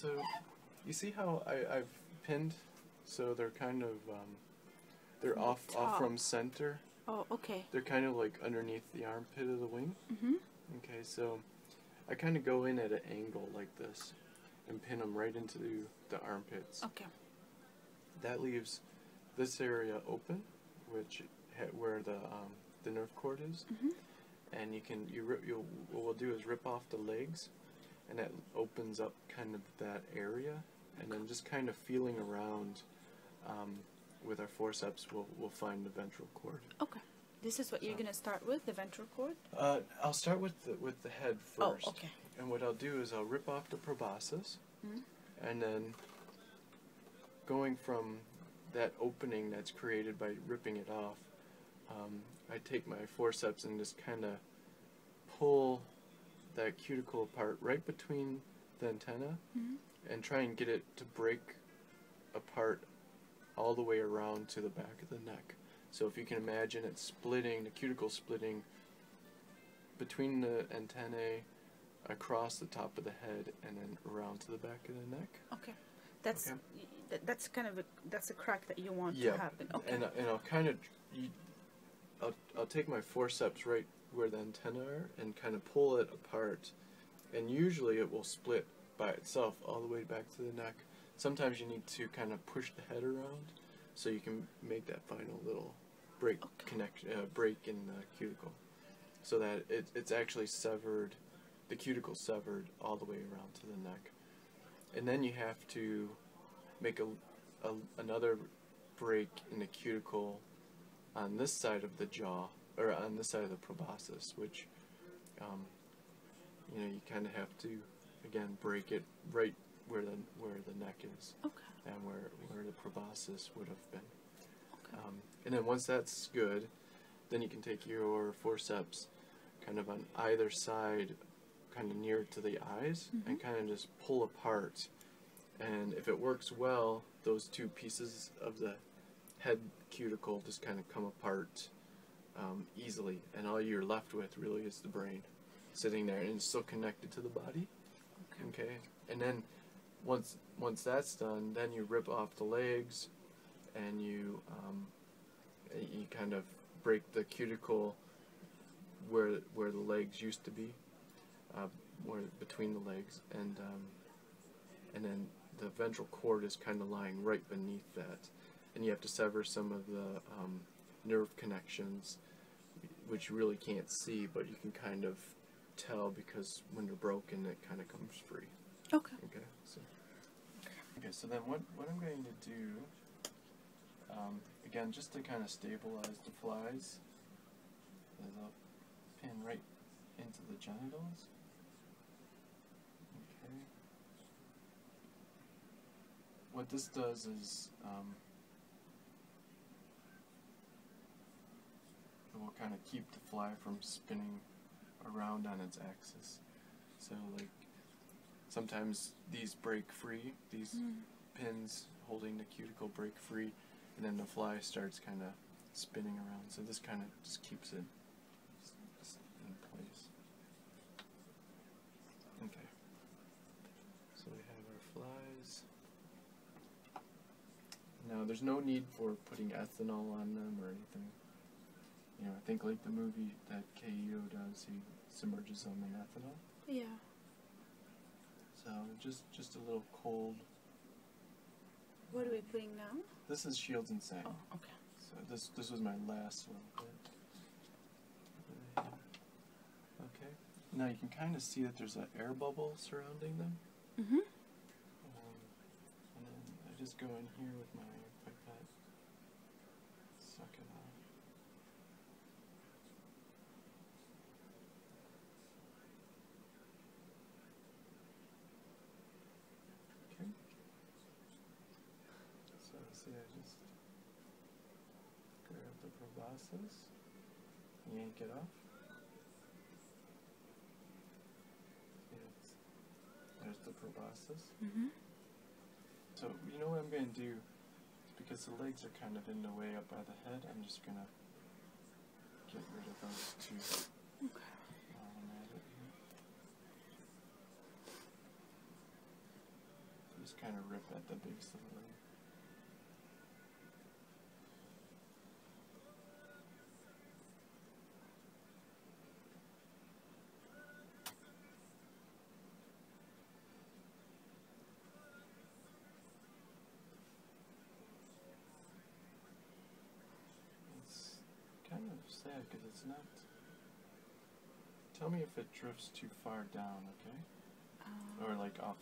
So, you see how I've pinned, so they're kind of, they're off from center. Oh, okay. They're kind of like underneath the armpit of the wing. Mm-hmm. Okay, so I kind of go in at an angle like this and pin them right into the armpits. Okay. That leaves this area open, which where the nerve cord is, Mm-hmm. and what we'll do is rip off the legs, and that opens up kind of that area, and then just kind of feeling around with our forceps, we'll find the ventral cord. Okay. This is what you're gonna start with, the ventral cord. I'll start with the head first. Oh, okay. And what I'll do is I'll rip off the proboscis, and then going from that opening that's created by ripping it off, I take my forceps and just kind of pull that cuticle apart right between the antenna, and try and get it to break apart all the way around to the back of the neck. So if you can imagine it splitting, the cuticle splitting between the antennae, across the top of the head, and then around to the back of the neck. Okay. That's that's kind of that's a crack that you want Yeah. to happen. Okay. And I'll kind of, I'll take my forceps right where the antennae are and kind of pull it apart, and usually it will split by itself all the way back to the neck. Sometimes you need to kind of push the head around so you can make that final little break break in the cuticle, so that it's actually severed, the cuticle severed all the way around to the neck. And then you have to make another break in the cuticle on this side of the jaw, or on this side of the proboscis, which you kind of have to again break it right where the neck is, and where the proboscis would have been. And then once that's good, then you can take your forceps kind of on either side, kind of near to the eyes, and kind of just pull apart. And if it works well, those two pieces of the head cuticle just kind of come apart easily, and all you're left with really is the brain sitting there, and it's still connected to the body. Okay. And then once that's done, then you rip off the legs, and you kind of break the cuticle where the legs used to be, where between the legs, and then the ventral cord is kind of lying right beneath that, and you have to sever some of the nerve connections, which you really can't see, but you can kind of tell, because when they're broken, it kind of comes free. Okay. Okay. So then what I'm going to do, again, just to kind of stabilize the flies, is I'll pin right into the genitals. Okay. What this does is it will kind of keep the fly from spinning around on its axis. So like sometimes these break free, these pins holding the cuticle break free, and then the fly starts kind of spinning around. So this kind of just keeps it in place. Okay. So we have our flies. Now there's no need for putting ethanol on them or anything. I think like the movie that K.E.O. does, he submerges them in ethanol. Yeah. So just a little cold. What are we putting now? This is Shields and Sang. Oh, okay. So this was my last little bit. Okay. Now you can kind of see that there's an air bubble surrounding them. Mm-hmm. And then I just go in here with my pipette, suck it off. Okay. So see, I just grab the proboscis, yank it off. There's the proboscis. So you know what I'm going to do, because the legs are kind of in the way up by the head, I'm just going to get rid of those two. Okay. While I'm at it here. just kind of rip at the base of the ring. It's kind of sad because it's not. Tell me if it drifts too far down, okay? Or like out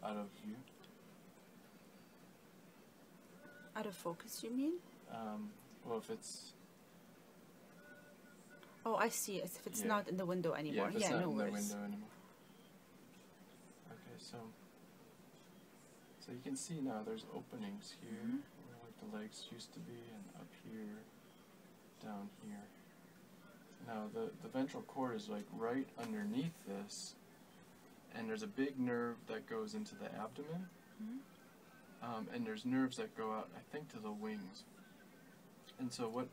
of view. Out of focus, you mean? Well, if it's. Oh, I see. As if it's Yeah. not in the window anymore. Yeah, if it's not no in worries. the window anymore. Okay, so you can see now there's openings here where like the legs used to be, and up here, down here. Now the ventral cord is like right underneath this, and there's a big nerve that goes into the abdomen, and there's nerves that go out, I think, to the wings. And so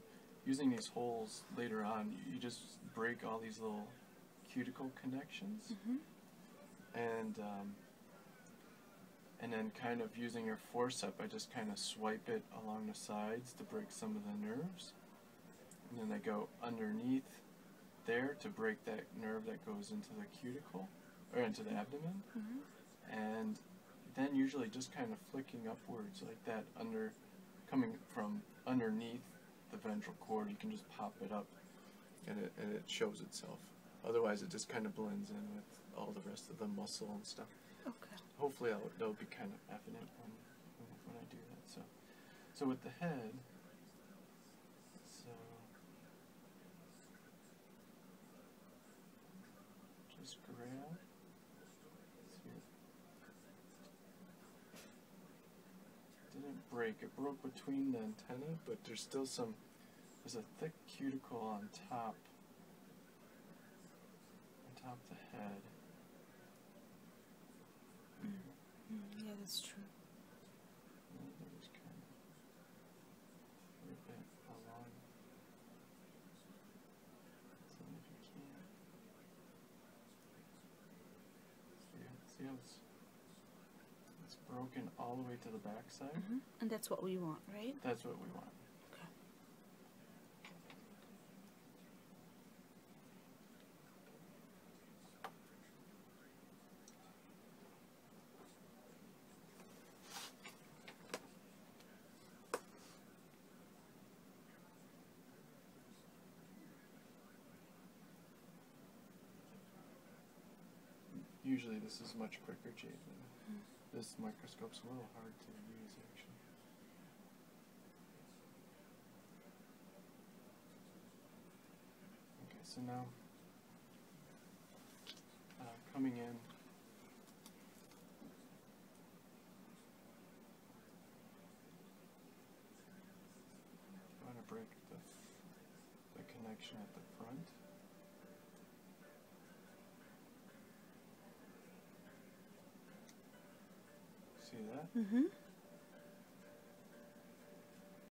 using these holes later on, you just break all these little cuticle connections, and then kind of using your forceps, I just kind of swipe it along the sides to break some of the nerves, and then I go underneath there to break that nerve that goes into the cuticle, or into the abdomen, and then usually just kind of flicking upwards like that, coming from underneath the ventral cord, you can just pop it up, and it shows itself. Otherwise, it just kind of blends in with all the rest of the muscle and stuff. Okay. Hopefully, that'll be kind of evident when I do that. So with the head, just grab. Didn't break. It broke between the antenna, but there's a thick cuticle on top of the head. Yeah, that's true. Just kind of rip it along. See if you can. See how it's broken all the way to the back side? And that's what we want, right? That's what we want. Okay. Usually this is much quicker, Jade. This microscope's a little hard to use, actually. Okay, so now, coming in, I want to break the connection at the front. See that?